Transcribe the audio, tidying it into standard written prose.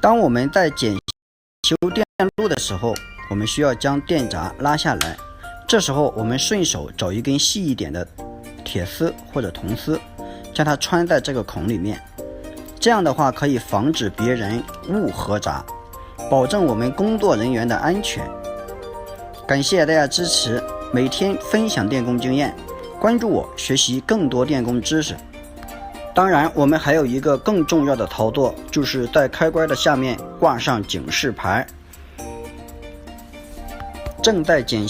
当我们在检修电路的时候，我们需要将电闸拉下来，这时候我们顺手找一根细一点的铁丝或者铜丝，将它穿在这个孔里面，这样的话可以防止别人误合闸，保证我们工作人员的安全。感谢大家支持，每天分享电工经验，关注我学习更多电工知识。当然我们还有一个更重要的操作，就是在开关的下面挂上警示牌，正在检